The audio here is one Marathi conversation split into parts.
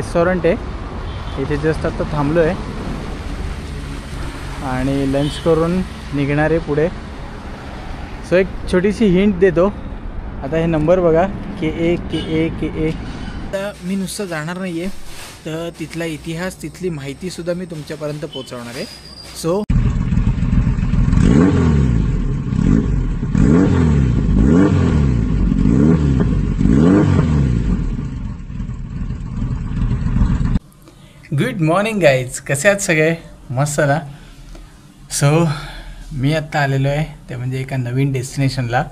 रेस्टॉरंट आहे, इथे जस्ट आता थांबलो आहे आणि लंच करून निघणार आहे पुढे. सो एक छोटीशी हिंट देतो. आता हे नंबर बघा, KA KA KA. तर मी नुसतं जाणार नाही आहे, तर तिथला इतिहास, तिथली माहितीसुद्धा मी तुमच्यापर्यंत पोहोचवणार आहे. सो गुड मॉर्निंग गाईज, कसे आहात सगळे? मस्त ना. सो मी आत्ता आलेलो आहे ते म्हणजे एका नवीन डेस्टिनेशनला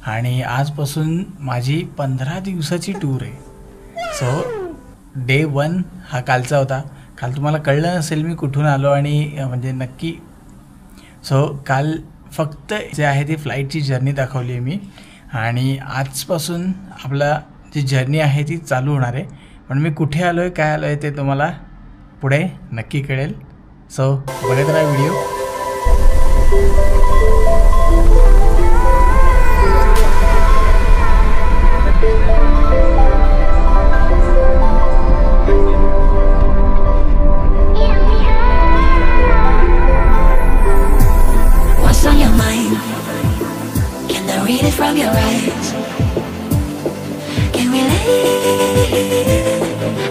आणि आजपासून माझी 15 दिवसाची टूर आहे. सो डे 1 हा कालचा होता. काल तुम्हाला कळलं नसेल मी कुठून आलो आणि म्हणजे नक्की. सो काल फक्त जे आहे ती फ्लाईटची जर्नी दाखवली आहे मी आणि आजपासून आपला जी जर्नी आहे ती चालू होणार आहे. पण मी कुठे आलो आहे, काय आलो आहे ते तुम्हाला पुढे नक्की कळेल. सो बघत राहा video. What's on your mind? Can I read it from your eyes? Can we live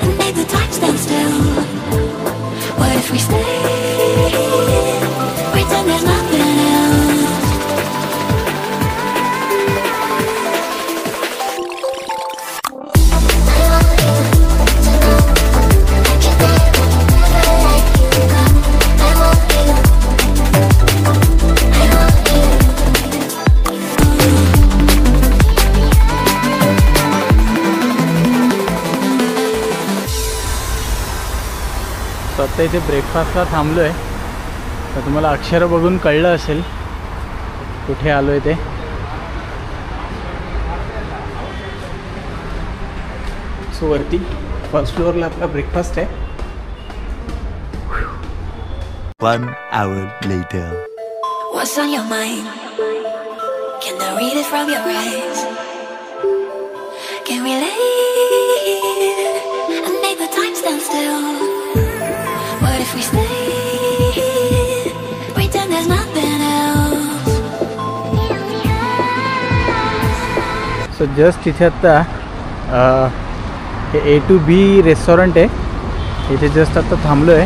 and make the time stand still? What if we stay? Pretend there's nothing else. So आता इथे ब्रेकफास्टला थांबलो आहे. तर तुम्हाला अक्षरं बघून कळलं असेल कुठे आलो आहे ते. सो वरती फर्स्ट फ्लोअरला आपला ब्रेकफास्ट आहे. 1 hour later. What's on your mind? Can I read it from your eyes? Can we live and make the time stand still? What if we stay? Pretend there's nothing else. So just इथे आत्ता हे A to B रेस्टॉरंट आहे, इथे जस्ट आत्ता थांबलो आहे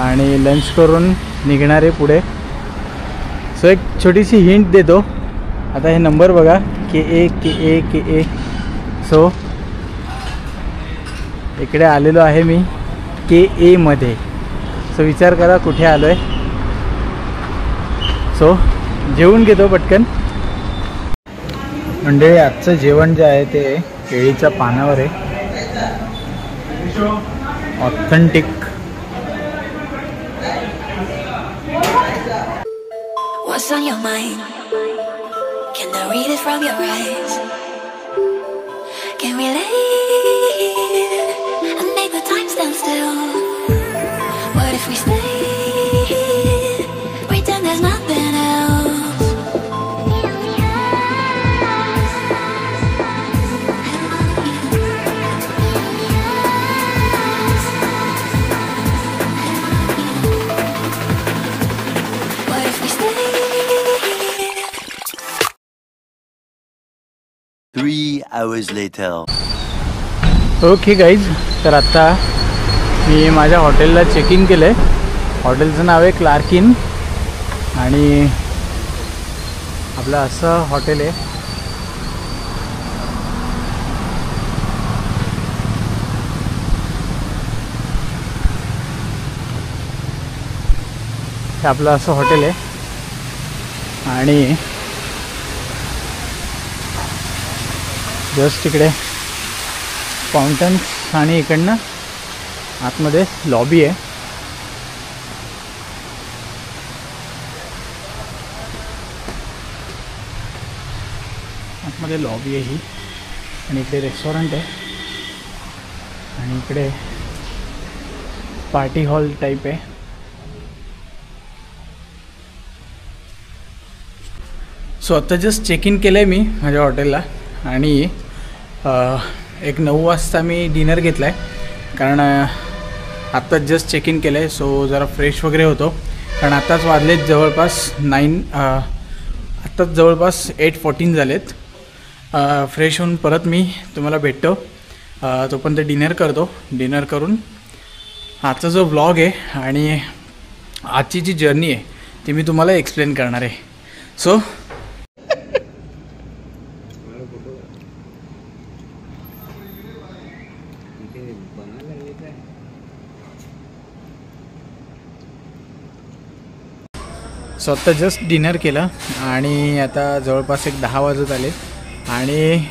आणि लंच करून निघणार आहे पुढे. सो एक छोटीशी हिंट देतो. आता हे नंबर बघा, KA KA KA. सो इकडे आलेलो आहे मी KA मध्ये. सो विचार करा कुठे आलो आहे. सो जेवून घेतो पटकन. म्हणजे आजचं जेवण जे आहे ते केळीच्या पानावर आहे, authentic. What's on your mind? Can I read it from your eyes? Can we live and make the time stand still? What if we stay? Pretend there's nothing else. What if we stay? 3 hours later. Okay guys, तर आत्ता मी माझ्या हॉटेलला चेक इन केलं आहे. हॉटेलचं नाव आहे क्लार्क इन आणि आपलं असं हॉटेल आहे. हे आपलं असं हॉटेल आहे आणि जस्ट इकडे फाउंटन्स आणि इकडनं आतमध्ये लॉबी आहे. आतमध्ये लॉबी आहे ही आणि इकडे रेस्टॉरंट आहे आणि इकडे पार्टी हॉल टाईप आहे. सो आता जस्ट चेक इन केलं आहे मी माझ्या हॉटेलला आणि एक 9 वाजता मी डिनर घेतला आहे, कारण आत्ताच जस्ट चेक इन केलं आहे. सो जरा फ्रेश वगैरे होतो, कारण आत्ताच वाजलेत जवळपास 8:14 झालेत. फ्रेश होऊन परत मी तुम्हाला भेटतो, तोपर्यंत डिनर करतो. डिनर करून आजचा जो व्लॉग आहे आणि आजची जी जर्नी आहे ती मी तुम्हाला एक्सप्लेन करणार आहे. सो आत्ता जस्ट डिनर केलं आणि आता जवळपास एक 10 वाजत आले आणि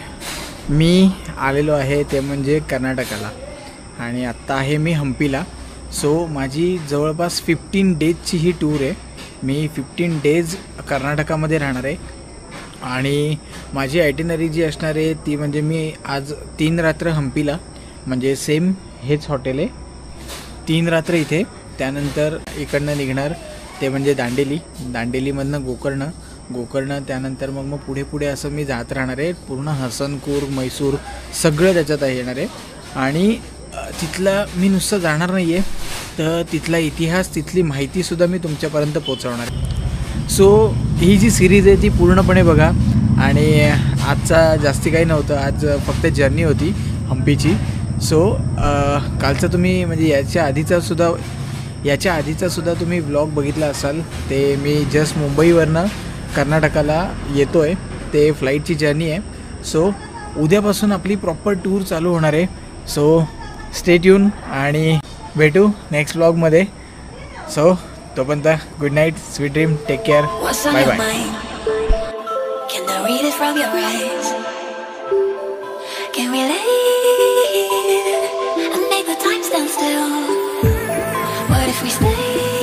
मी आलेलो आहे ते म्हणजे कर्नाटकाला, आणि आत्ता आहे मी हम्पीला. सो माझी जवळपास 15 डेजची ही टूर आहे. मी 15 डेज कर्नाटकामध्ये राहणार आहे आणि माझी आयटिनरी जी असणार आहे ती म्हणजे मी आज 3 रात्र हम्पीला, म्हणजे सेम हेच हॉटेल आहे, 3 रात्र इथे. त्यानंतर इकडनं निघणार ते म्हणजे दांडेलीमधनं गोकर्ण त्यानंतर मग पुढे असं मी जात राहणार आहे. पूर्ण हसनपूर, मैसूर सगळं त्याच्यात येणार आहे. आणि तिथला मी नुसतं जाणार नाही आहे, तर तिथला इतिहास, तिथली माहितीसुद्धा मी तुमच्यापर्यंत पोचवणार आहे. सो ही जी सिरीज आहे ती पूर्णपणे बघा. आणि आजचा जास्ती काही नव्हतं, आज फक्त जर्नी होती हम्पीची. सो कालचा तुम्ही म्हणजे याच्या आधीचा सुद्धा तुम्ही व्लॉग बघितला असाल. ते मी जस्ट मुंबईवरनं कर्नाटकाला येतो आहे, ते फ्लाईटची जर्नी आहे. सो उद्यापासून आपली प्रॉपर टूर चालू होणार आहे. सो स्टे ट्यून आणि भेटू नेक्स्ट व्लॉगमध्ये. सो तोपर्यंत good night, sweet dream, take care, What's on bye your bye. mind? Can I read it from your eyes? Can we leave and make the time stand still? What if we stay?